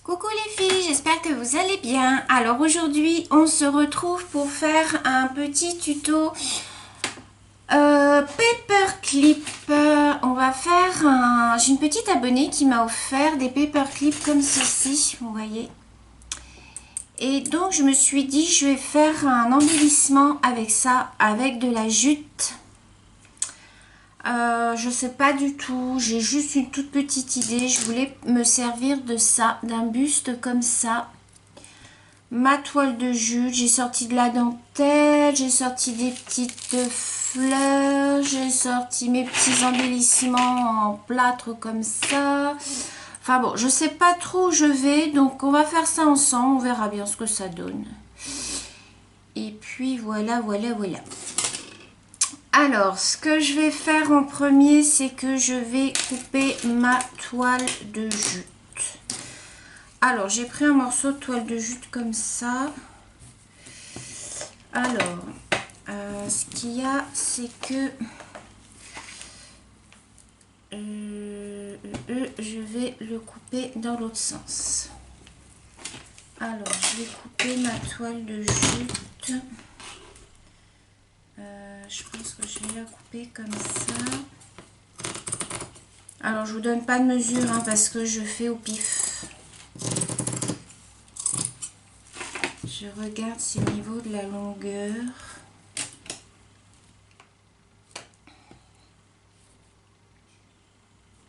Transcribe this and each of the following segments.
Coucou les filles, j'espère que vous allez bien. Alors aujourd'hui, on se retrouve pour faire un petit tuto paperclip. On va faire un... J'ai une petite abonnée qui m'a offert des paperclips comme ceci, vous voyez. Et donc je me suis dit, je vais faire un embellissement avec ça, avec de la jute. Je sais pas du tout, j'ai juste une toute petite idée. Je voulais me servir de ça, d'un buste comme ça. Ma toile de jute, j'ai sorti de la dentelle, j'ai sorti des petites fleurs, j'ai sorti mes petits embellissements en plâtre comme ça. Enfin bon, je sais pas trop où je vais, donc on va faire ça ensemble, on verra bien ce que ça donne. Et puis voilà. Alors, ce que je vais faire en premier, c'est que je vais couper ma toile de jute. Alors, j'ai pris un morceau de toile de jute comme ça. Alors, ce qu'il y a, c'est que je vais le couper dans l'autre sens. Alors, je vais couper ma toile de jute. Je pense que je vais la couper comme ça. Alors, je vous donne pas de mesure hein, parce que je fais au pif. Je regarde si au niveau de la longueur.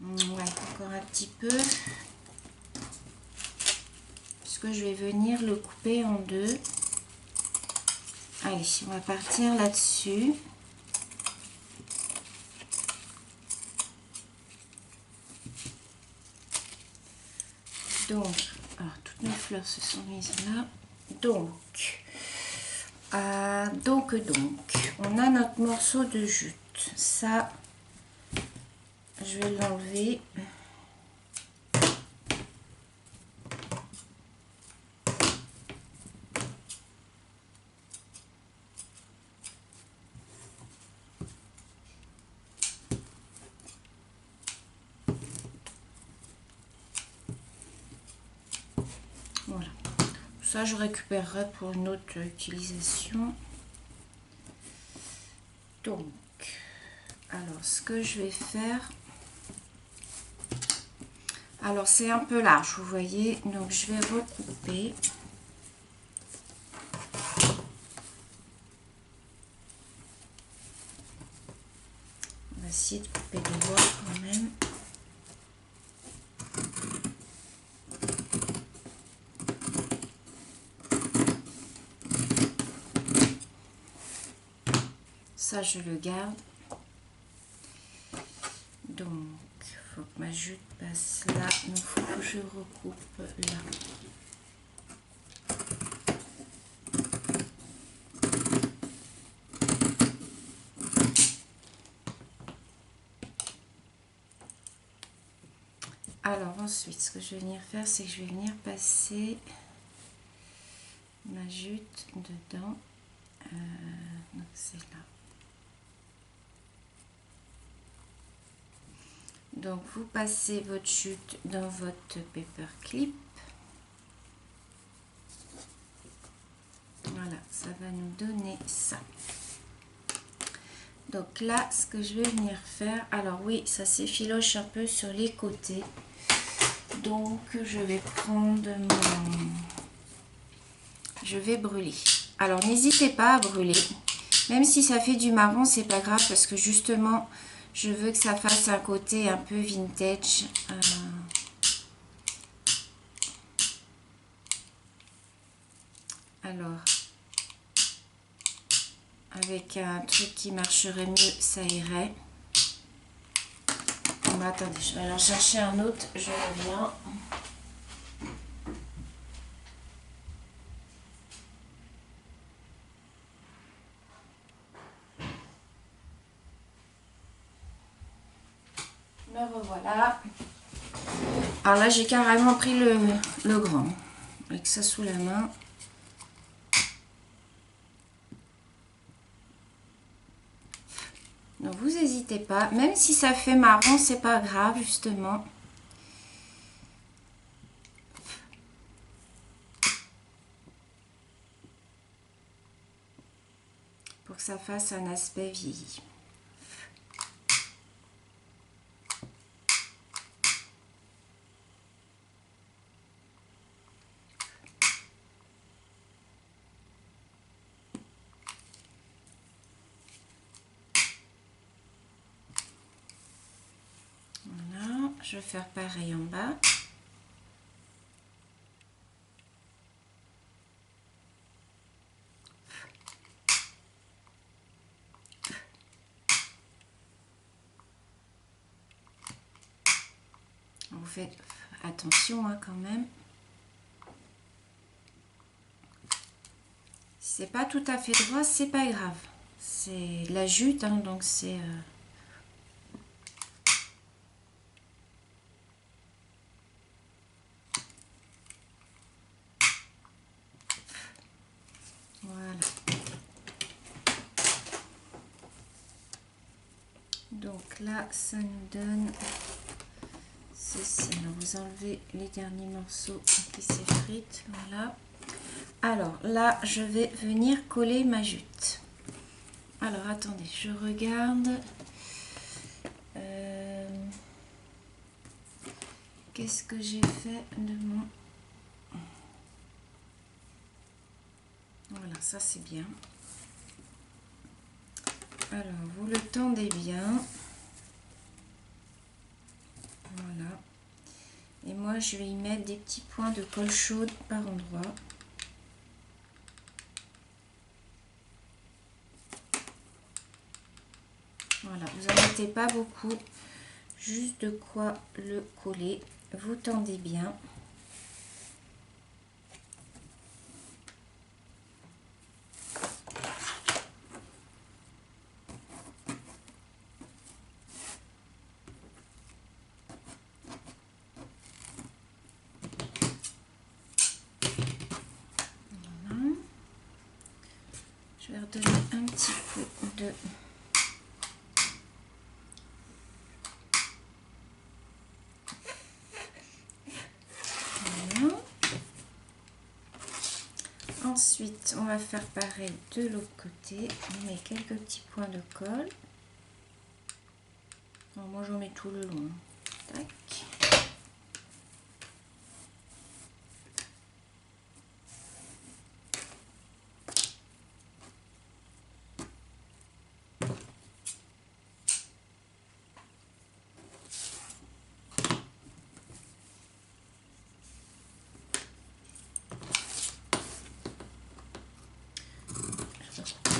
Ouais, encore un petit peu. Puisque je vais venir le couper en deux. Allez, on va partir là-dessus. Donc, alors, toutes mes fleurs se sont mises là. Donc, on a notre morceau de jute. Ça, je vais l'enlever. Voilà. Ça, je récupérerai pour une autre utilisation. Donc, alors, ce que je vais faire... Alors, c'est un peu large, vous voyez. Donc, je vais recouper. On va essayer de couper de doigts quand même. Ça, je le garde. Donc, il faut que ma jute passe là. Il faut que je recoupe là. Alors ensuite, ce que je vais venir faire, c'est que je vais venir passer ma jute dedans. Donc c'est là. Donc vous passez votre jute dans votre paperclip. Voilà, ça va nous donner ça. Donc là, ce que je vais venir faire, alors oui, ça s'effiloche un peu sur les côtés. Donc je vais prendre mon... Je vais brûler. Alors n'hésitez pas à brûler. Même si ça fait du marron, c'est pas grave parce que justement, je veux que ça fasse un côté un peu vintage. Alors, avec un truc qui marcherait mieux, ça irait. Bon, attendez, je vais aller en chercher un autre, je reviens. Me revoilà. Alors là, j'ai carrément pris le grand, avec ça sous la main. Donc vous n'hésitez pas, même si ça fait marron, c'est pas grave justement. que ça fasse un aspect vieilli. Voilà, je vais faire pareil en bas. Vous faites attention hein, quand même. Si c'est pas tout à fait droit, c'est pas grave. C'est la jute, hein, donc c'est... Voilà. Donc là, ça nous donne ceci. Alors, vous enlevez les derniers morceaux qui s'effritent. Voilà. Alors là, je vais venir coller ma jute. Alors, attendez, je regarde. Qu'est-ce que j'ai fait de mon... Voilà, ça c'est bien. Alors, vous le tendez bien. Voilà. Et moi, je vais y mettre des petits points de colle chaude par endroit. Voilà, vous n'en mettez pas beaucoup. Juste de quoi le coller. Vous tendez bien. Je vais redonner un petit peu de... Voilà. Ensuite, on va faire pareil de l'autre côté. On met quelques petits points de colle. Alors, moi, j'en mets tout le long. Tac.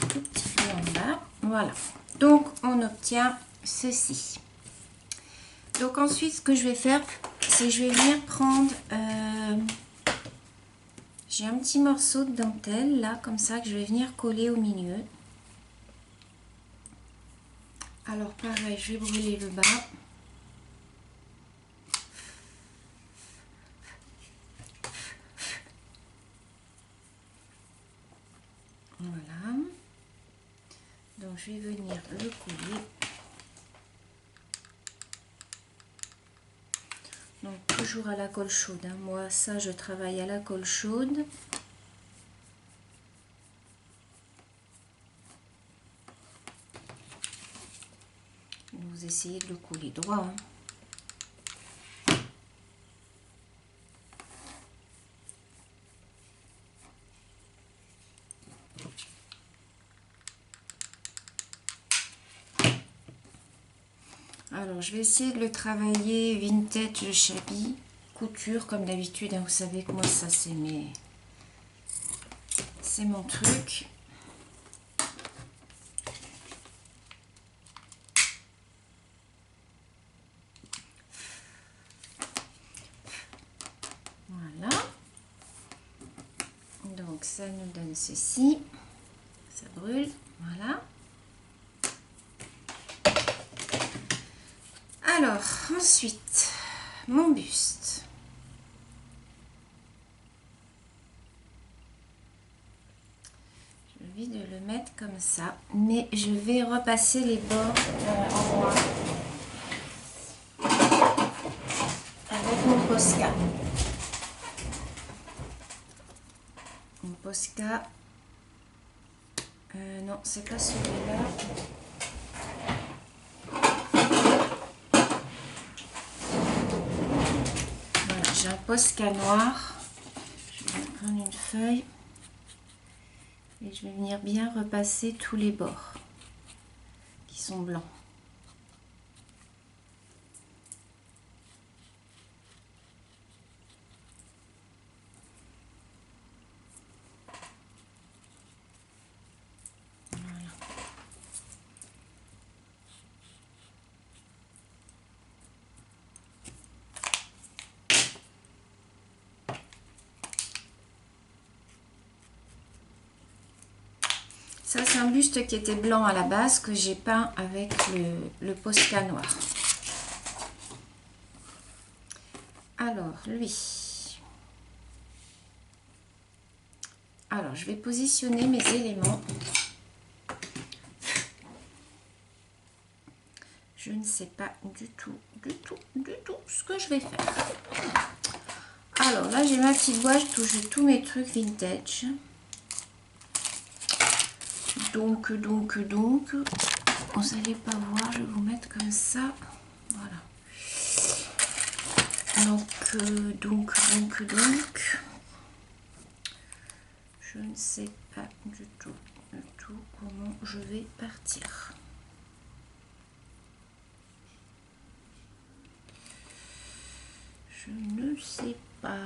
Tout petit peu en bas. Voilà. Donc, on obtient ceci. Donc, ensuite, ce que je vais faire, c'est que je vais venir prendre... j'ai un petit morceau de dentelle, là, comme ça, que je vais venir coller au milieu. Alors, pareil, je vais brûler le bas. Voilà. Donc, je vais venir le coller. Donc, toujours à la colle chaude. Hein. Moi, ça, je travaille à la colle chaude. Vous essayez de le coller droit. Hein. Alors, je vais essayer de le travailler vintage shabby, couture comme d'habitude. Hein, vous savez que moi, ça, c'est mon truc. Voilà. Donc, ça nous donne ceci. Ça brûle. Voilà. Alors, ensuite, mon buste. J'ai envie de le mettre comme ça, mais je vais repasser les bords en noir avec mon Posca. Mon Posca. Non, c'est pas celui-là. Voilà, j'ai un Posca noir. Je vais prendre une feuille et je vais venir bien repasser tous les bords qui sont blancs. Ça, c'est un buste qui était blanc à la base, que j'ai peint avec le Posca noir. Alors, lui. Alors, je vais positionner mes éléments. Je ne sais pas du tout ce que je vais faire. Alors, là, j'ai ma petite boîte où j'ai tous mes trucs vintage. Donc, vous n'allez pas voir, je vais vous mettre comme ça. Voilà. Donc, je ne sais pas du tout comment je vais partir. Je ne sais pas.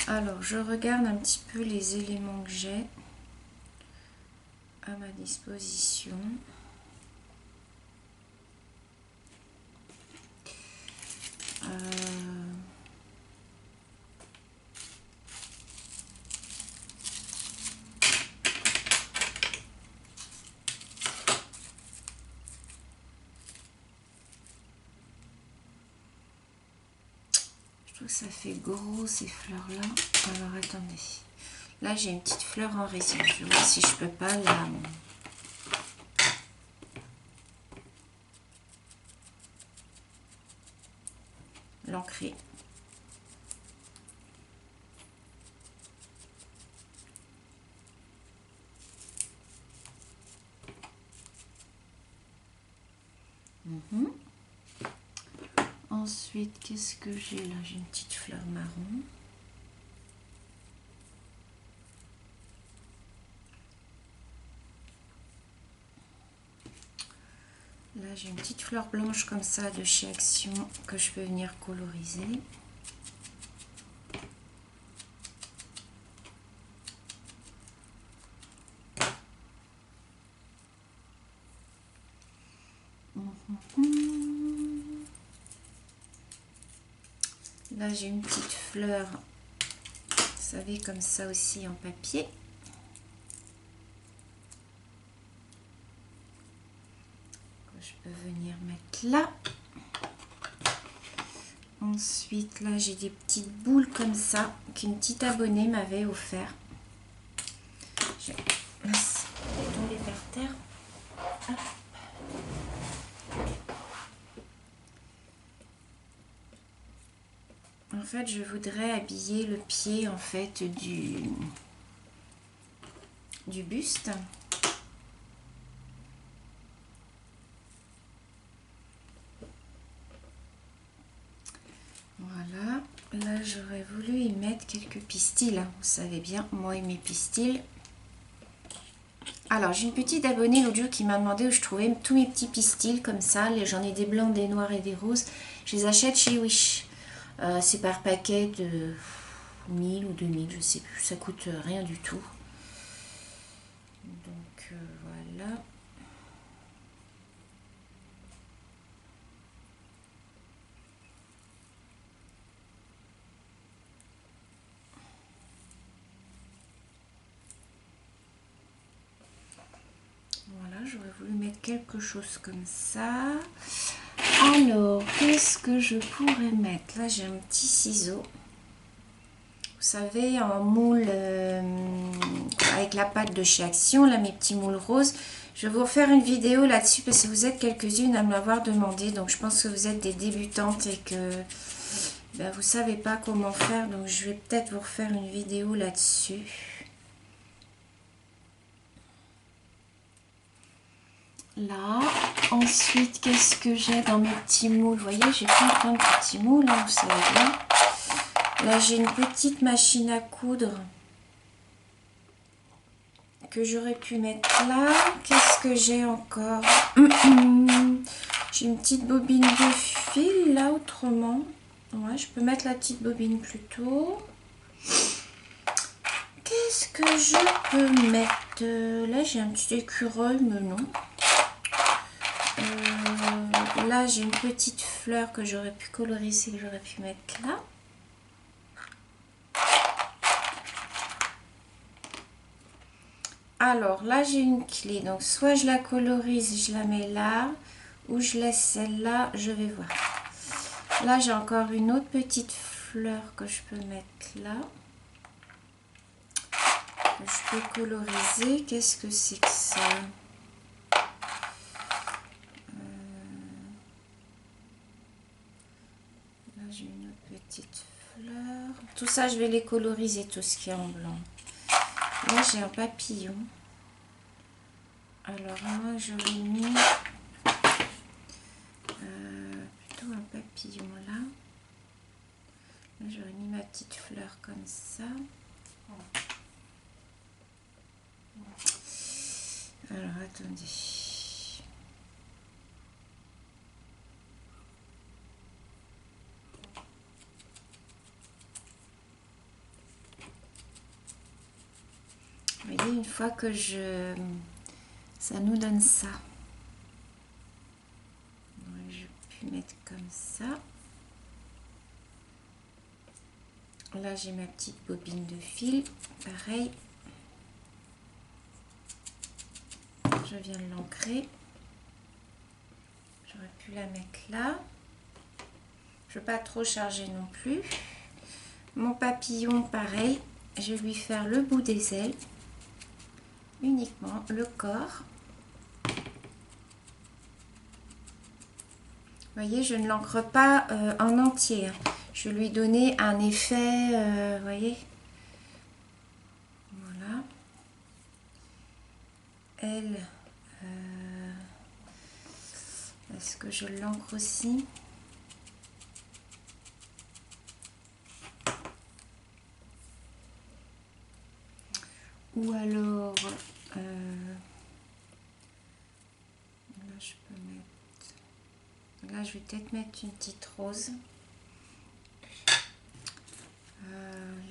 Alors, je regarde un petit peu les éléments que j'ai à ma disposition. Je trouve que ça fait gros ces fleurs là. Alors attendez, là j'ai une petite fleur en résine, je vais voir si je peux pas l'ancrer. Ensuite, qu'est-ce que j'ai là? J'ai une petite fleur marron. Là, j'ai une petite fleur blanche comme ça de chez Action que je peux venir coloriser. Là, j'ai une petite fleur, vous savez, comme ça aussi en papier. Que je peux venir mettre là. Ensuite, là, j'ai des petites boules comme ça qu'une petite abonnée m'avait offert. Je vais tomber par terre. Hop. En fait, je voudrais habiller le pied en fait du buste. Voilà. Là, j'aurais voulu y mettre quelques pistils. Vous savez bien, moi et mes pistils. Alors, j'ai une petite abonnée l'autre jour qui m'a demandé où je trouvais tous mes petits pistils comme ça. J'en ai des blancs, des noirs et des roses. Je les achète chez Wish. C'est par paquet de 1000 ou 2000, je sais plus. Ça coûte rien du tout. Donc, voilà. Voilà, j'aurais voulu mettre quelque chose comme ça. Alors, qu'est-ce que je pourrais mettre? Là, j'ai un petit ciseau. Vous savez, en moule avec la pâte de chez Action, là, mes petits moules roses. Je vais vous refaire une vidéo là-dessus parce que vous êtes quelques-unes à me l'avoir demandé. Donc, je pense que vous êtes des débutantes et que ben, vous savez pas comment faire, donc je vais peut-être vous refaire une vidéo là-dessus. Là, ensuite, qu'est-ce que j'ai dans mes petits moules? Vous voyez, j'ai plein de petits moules, hein, vous savez bien. Là, j'ai une petite machine à coudre que j'aurais pu mettre là. Qu'est-ce que j'ai encore? J'ai une petite bobine de fil là autrement. Ouais, je peux mettre la petite bobine plus tôt. Qu'est-ce que je peux mettre? Là, j'ai un petit écureuil, mais non. Là, j'ai une petite fleur que j'aurais pu coloriser, que j'aurais pu mettre là. Alors, là, j'ai une clé. Donc, soit je la colorise, je la mets là, ou je laisse celle-là, je vais voir. Là, j'ai encore une autre petite fleur que je peux mettre là. Que je peux coloriser. Qu'est-ce que c'est que ça? Là, j'ai une autre petite fleur. Tout ça, je vais les coloriser, tout ce qui est en blanc. Là, j'ai un papillon. Alors, moi, j'aurais mis plutôt un papillon là. Là, j'aurais mis ma petite fleur comme ça. Alors, attendez. Vous voyez, une fois que ça nous donne ça. Donc, je peux mettre comme ça. Là, j'ai ma petite bobine de fil. Pareil. Je viens de l'ancrer. J'aurais pu la mettre là. Je ne veux pas trop charger non plus. Mon papillon, pareil. Je vais lui faire le bout des ailes. Uniquement le corps. Vous voyez, je ne l'encre pas en entier. Hein. Je vais lui donner un effet, vous voyez. Voilà. Elle, est-ce que je l'encre aussi? Ou alors, là je peux mettre, là je vais peut-être mettre une petite rose.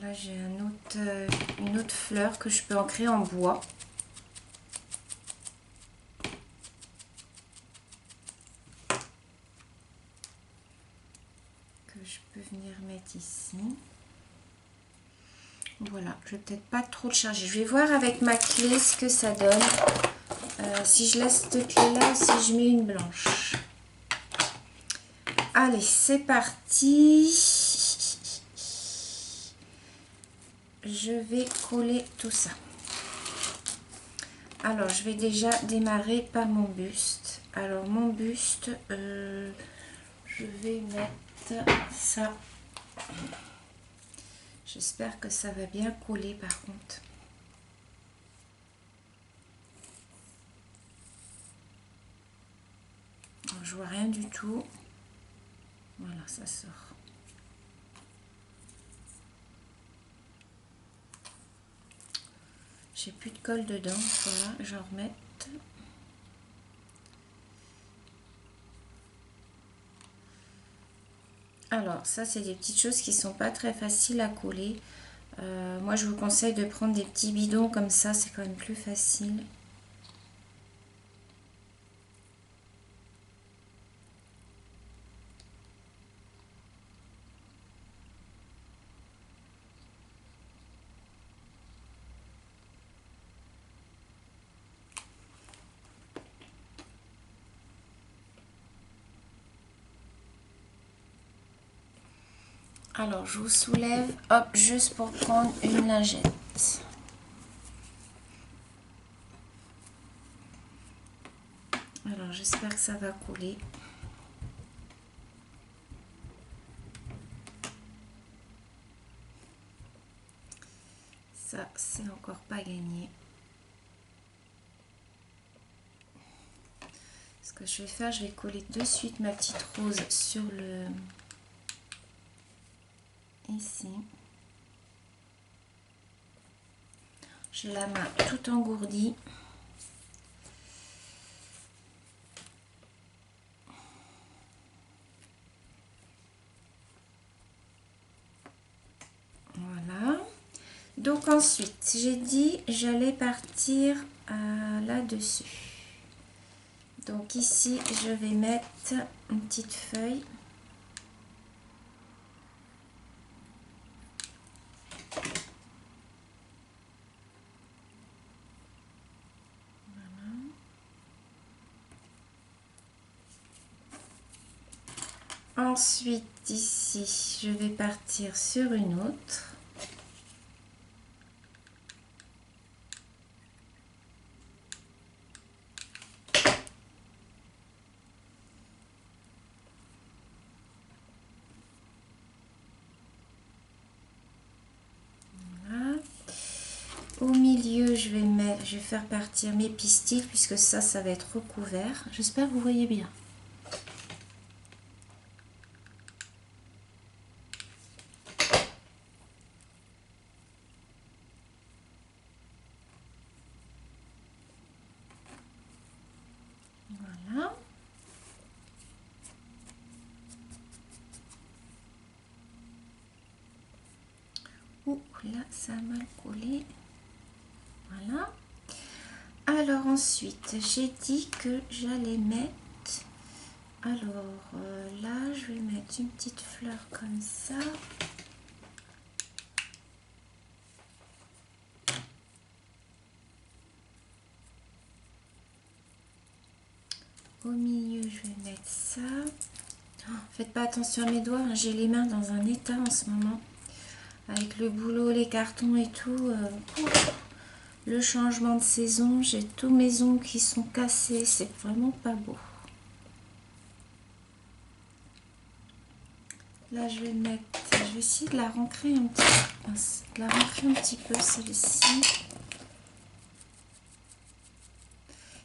Là j'ai une autre fleur que je peux ancrer en bois. Que je peux venir mettre ici. Voilà, je vais peut-être pas trop le charger. Je vais voir avec ma clé ce que ça donne. Si je laisse cette clé là, si je mets une blanche. Allez, c'est parti. Je vais coller tout ça. Alors, je vais déjà démarrer par mon buste. Alors, mon buste, je vais mettre ça. J'espère que ça va bien coller par contre. Alors, je vois rien du tout. Voilà, ça sort. J'ai plus de colle dedans, voilà, j'en remette. Alors, ça, c'est des petites choses qui sont pas très faciles à coller. Moi, je vous conseille de prendre des petits bidons comme ça, c'est quand même plus facile. Alors, je vous soulève, hop, juste pour prendre une lingette. Alors, j'espère que ça va coller. Ça, c'est encore pas gagné. Ce que je vais faire, je vais coller de suite ma petite rose sur le... ici. J'ai la main tout engourdie. Voilà. Donc ensuite, j'ai dit j'allais partir là-dessus. Donc ici, je vais mettre une petite feuille. Ensuite, ici, je vais partir sur une autre. Voilà. Au milieu, je vais faire partir mes pistils puisque ça va être recouvert. J'espère que vous voyez bien. Voilà. Ouh, là, ça a mal collé. Voilà. Alors ensuite, j'ai dit que j'allais mettre... Alors là, je vais mettre une petite fleur comme ça. Au milieu, je vais mettre ça. Oh, faites pas attention à mes doigts, hein, j'ai les mains dans un état en ce moment. Avec le boulot, les cartons et tout. Le changement de saison, j'ai tous mes ongles qui sont cassés. C'est vraiment pas beau. Là, je vais mettre... Je vais essayer de la rancrer un petit peu, celle-ci.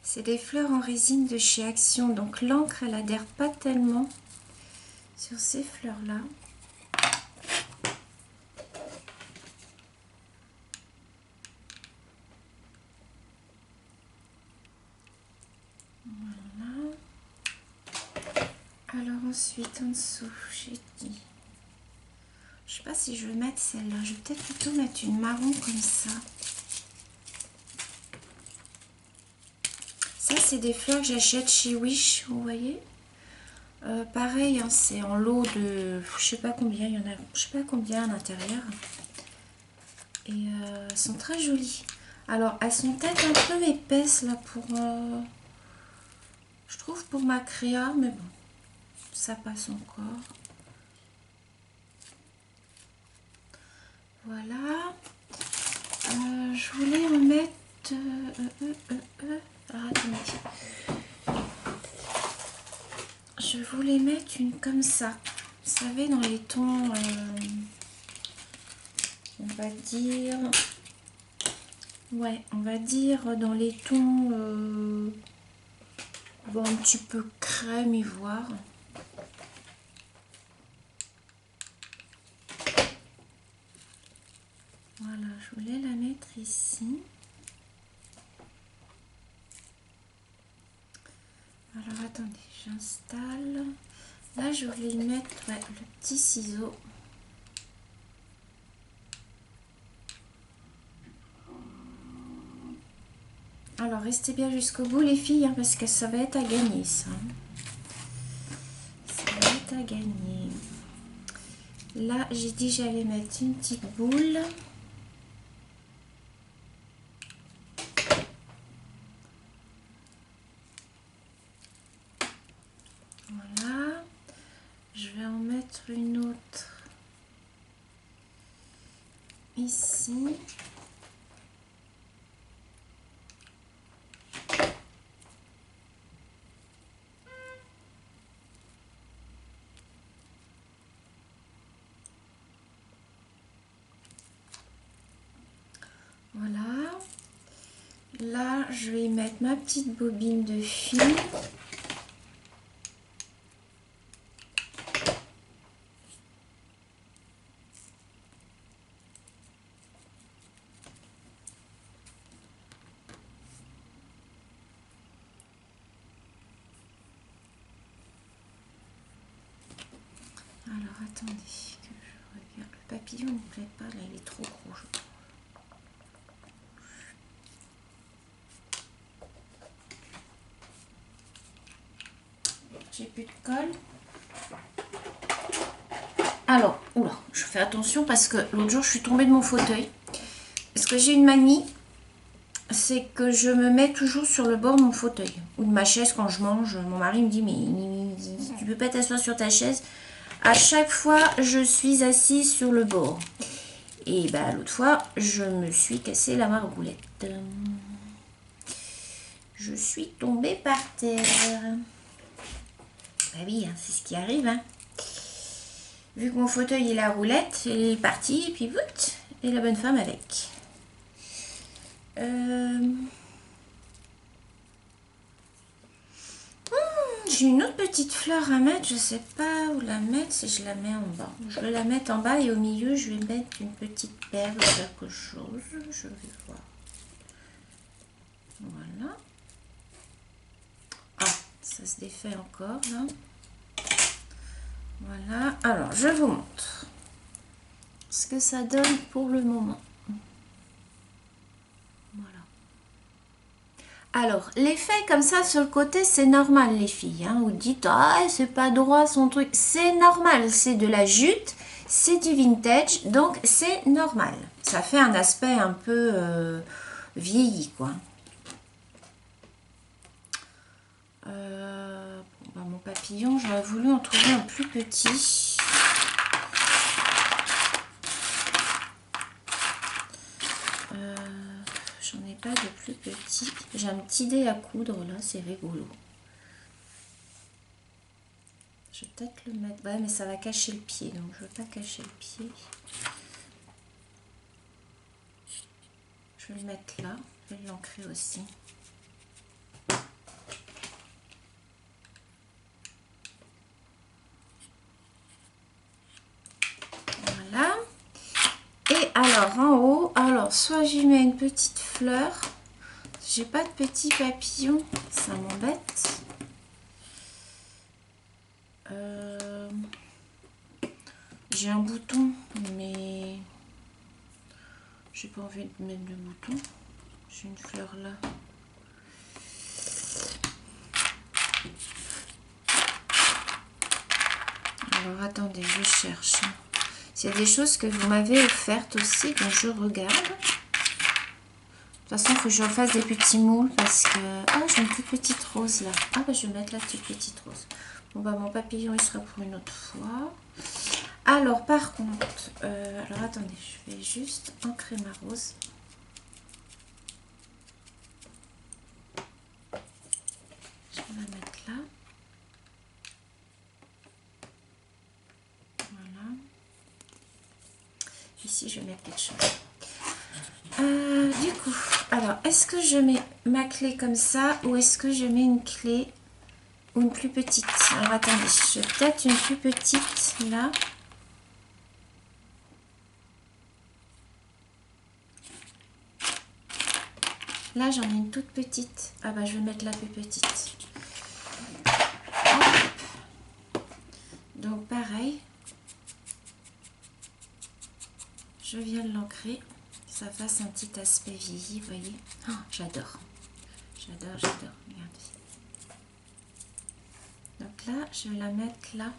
C'est des fleurs en résine de chez Action. Donc l'encre, elle adhère pas tellement sur ces fleurs-là. Voilà. Alors ensuite, en dessous, j'ai dit... Je sais pas si je vais mettre celle-là. Je vais peut-être plutôt mettre une marron comme ça. Ça, c'est des fleurs que j'achète chez Wish, vous voyez. Pareil, hein, c'est en lot de... Je sais pas combien, il y en a... Je sais pas combien à l'intérieur. Et elles sont très jolies. Alors, elles sont peut-être un peu épaisses, là, pour... je trouve pour ma créa, mais bon, ça passe encore. Voilà. Je voulais remettre... Ah, attendez. Je voulais mettre une comme ça. Vous savez, dans les tons... on va dire... Ouais, on va dire dans les tons... bon, un petit peu crème ivoire. Voilà, je voulais la mettre ici. Alors attendez, j'installe. Là, je voulais mettre le petit ciseau. Alors, restez bien jusqu'au bout, les filles, hein, parce que ça va être à gagner, ça. Ça va être à gagner. Là, j'ai dit j'allais mettre une petite boule. Voilà. Je vais en mettre une autre ici. là, je vais y mettre ma petite bobine de fil. Alors, attendez que je regarde. Le papillon ne me plaît pas, là, il est trop gros. J'ai plus de colle. Alors, oula, je fais attention parce que l'autre jour, je suis tombée de mon fauteuil. Parce que j'ai une manie, c'est que je me mets toujours sur le bord de mon fauteuil. Ou de ma chaise quand je mange. Mon mari me dit, mais tu peux pas t'asseoir sur ta chaise. À chaque fois, je suis assise sur le bord. Et bah, l'autre fois, je me suis cassé la margoulette. Je suis tombée par terre. Bah oui, hein, c'est ce qui arrive. Hein. Vu que mon fauteuil est la roulette, il est parti, et puis bout, et la bonne femme avec. J'ai une autre petite fleur à mettre, je sais pas où la mettre, si je la mets en bas. Je vais la mettre en bas et au milieu, je vais mettre une petite perle ou quelque chose. Je vais voir. Voilà. Ah, ça se défait encore là. Voilà. Alors, je vous montre ce que ça donne pour le moment. Alors, l'effet comme ça sur le côté, c'est normal les filles. Hein. Vous dites, ah, c'est pas droit son truc. C'est normal, c'est de la jute, c'est du vintage, donc c'est normal. Ça fait un aspect un peu vieilli, quoi. Bon, mon papillon, j'aurais voulu en trouver un plus petit. J'en ai pas de plus petit. J'ai un petit dé à coudre là, c'est rigolo. Je vais peut-être le mettre. Ouais, mais ça va cacher le pied, donc je veux pas cacher le pied. Je vais le mettre là. Je vais l'ancrer aussi. Voilà. Et alors en haut, alors soit j'y mets une petite fleur. J'ai pas de petit papillon, ça m'embête. J'ai un bouton, mais j'ai pas envie de mettre de bouton. J'ai une fleur là. Alors attendez, je cherche. S'il y a des choses que vous m'avez offertes aussi, donc je regarde. De toute façon, il faut que je refasse des petits moules parce que... Ah, j'ai une toute petite rose là. Ah, bah, je vais mettre la petite rose. Bon, bah, mon papillon, il sera pour une autre fois. Alors, par contre... alors, attendez, je vais juste ancrer ma rose. Je vais la mettre là. Voilà. Ici, je vais mettre quelque chose. Du coup, alors, est-ce que je mets ma clé comme ça ou est-ce que je mets une clé ou une plus petite? Alors, attendez, je vais peut-être une plus petite là. Là, j'en ai une toute petite. Ah bah, je vais mettre la plus petite. Hop. Donc, pareil. Je viens de l'ancrer. Ça fasse un petit aspect vieilli, vous voyez. Oh, j'adore. J'adore, j'adore. Regardez. Donc là, je vais la mettre là.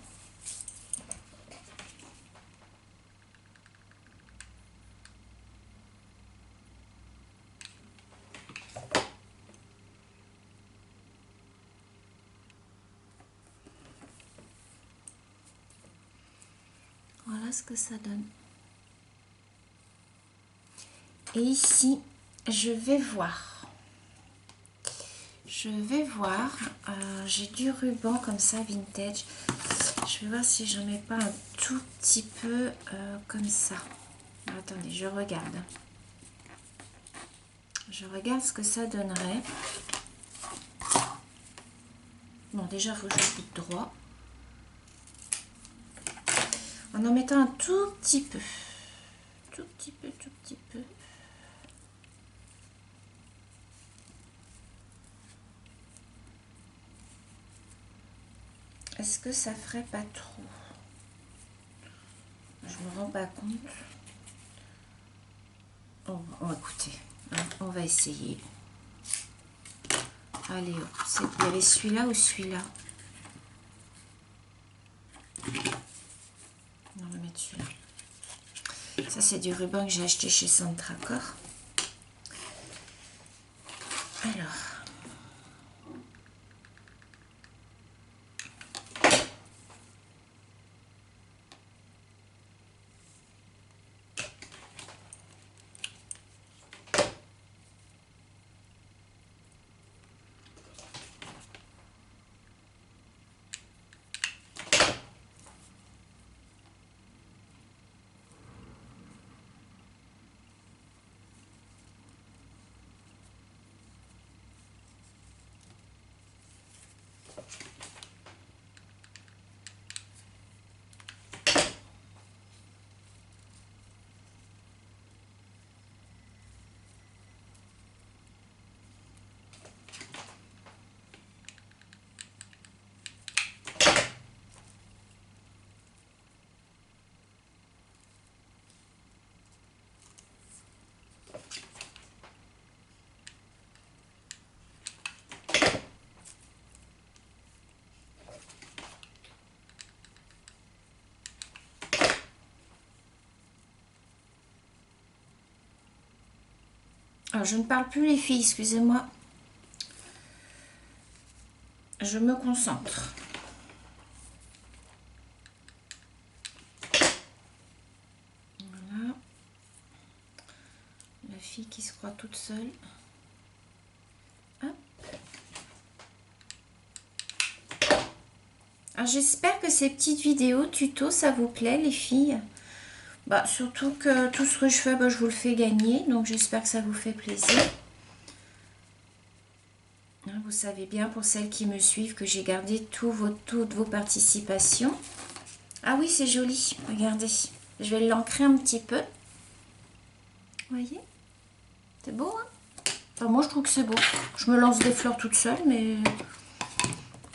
Voilà ce que ça donne. Et ici, je vais voir. J'ai du ruban comme ça, vintage. Je vais voir si je mets pas un tout petit peu comme ça. Attendez, je regarde. Je regarde ce que ça donnerait. Bon, déjà, il faut que je coupe droit. En mettant un tout petit peu. Tout petit peu, tout petit peu. Est-ce que ça ferait pas trop? Je me rends pas compte. On va écouter. On va essayer. Allez, il y avait celui-là ou celui-là? On va mettre celui-là. Ça, c'est du ruban que j'ai acheté chez Centracor. Alors. Alors, je ne parle plus les filles, excusez-moi. Je me concentre. Voilà. La fille qui se croit toute seule. Hop. Alors, j'espère que ces petites vidéos tuto, ça vous plaît, les filles. Bah, surtout que tout ce que je fais, bah, je vous le fais gagner. Donc, j'espère que ça vous fait plaisir. Vous savez bien, pour celles qui me suivent, que j'ai gardé toutes vos participations. Ah oui, c'est joli. Regardez. Je vais l'ancrer un petit peu. Vous voyez? C'est beau, hein? Enfin, moi, je trouve que c'est beau. Je me lance des fleurs toute seule, mais...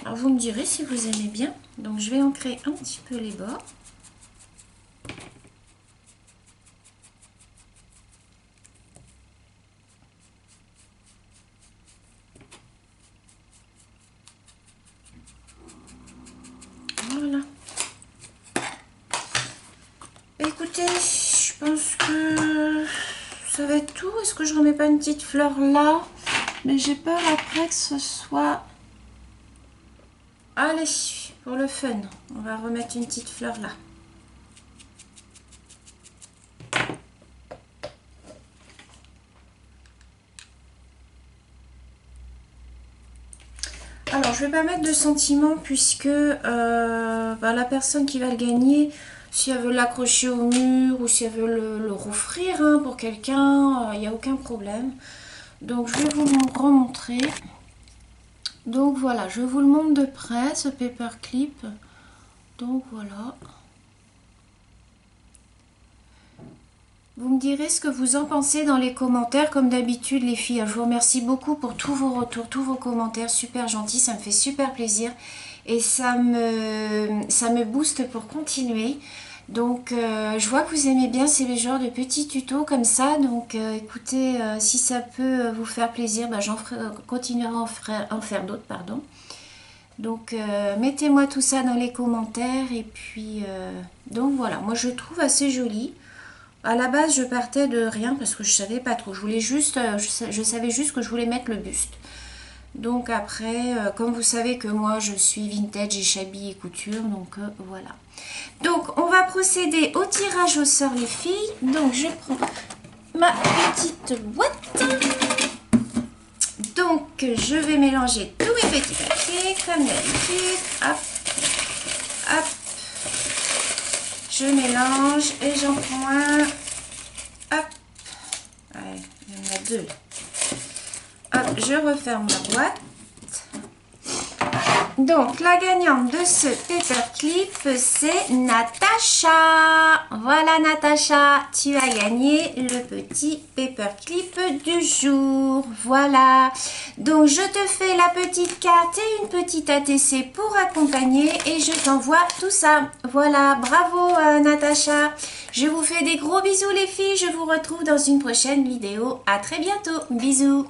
Alors, vous me direz si vous aimez bien. Donc, je vais ancrer un petit peu les bords. Voilà. Écoutez, je pense que ça va être tout. Est-ce que je remets pas une petite fleur là? Mais j'ai peur après que ce soit... Allez, pour le fun, on va remettre une petite fleur là. Alors, je vais pas mettre de sentiment puisque la personne qui va le gagner, si elle veut l'accrocher au mur ou si elle veut le rouvrir hein, pour quelqu'un, il n'y a aucun problème. Donc, je vais vous le remontrer. Donc, voilà, je vous le montre de près, ce paperclip. Donc, voilà. Vous me direz ce que vous en pensez dans les commentaires, comme d'habitude les filles. Je vous remercie beaucoup pour tous vos retours, tous vos commentaires, super gentils, ça me fait super plaisir. Et ça me booste pour continuer. Donc je vois que vous aimez bien ces genres de petits tutos comme ça. Donc écoutez, si ça peut vous faire plaisir, j'en continuerai à en faire d'autres, pardon. Donc mettez-moi tout ça dans les commentaires. Et puis donc voilà, moi je trouve assez joli. À la base, je partais de rien parce que je savais pas trop. Je voulais juste, je savais juste que je voulais mettre le buste. Donc après, comme vous savez que moi, je suis vintage et shabby et couture, donc voilà. Donc, on va procéder au tirage au sort, les filles. Donc, je prends ma petite boîte. Donc, je vais mélanger tous mes petits papiers, comme d'habitude. Hop, hop. Je mélange et j'en prends un. Hop. Allez, il y en a deux. je referme la boîte. Donc, la gagnante de ce paperclip, c'est Natacha. Voilà, Natacha, tu as gagné le petit paperclip du jour. Voilà. Donc, je te fais la petite carte et une petite ATC pour accompagner et je t'envoie tout ça. Voilà, bravo Natacha. Je vous fais des gros bisous les filles. Je vous retrouve dans une prochaine vidéo. À très bientôt. Bisous.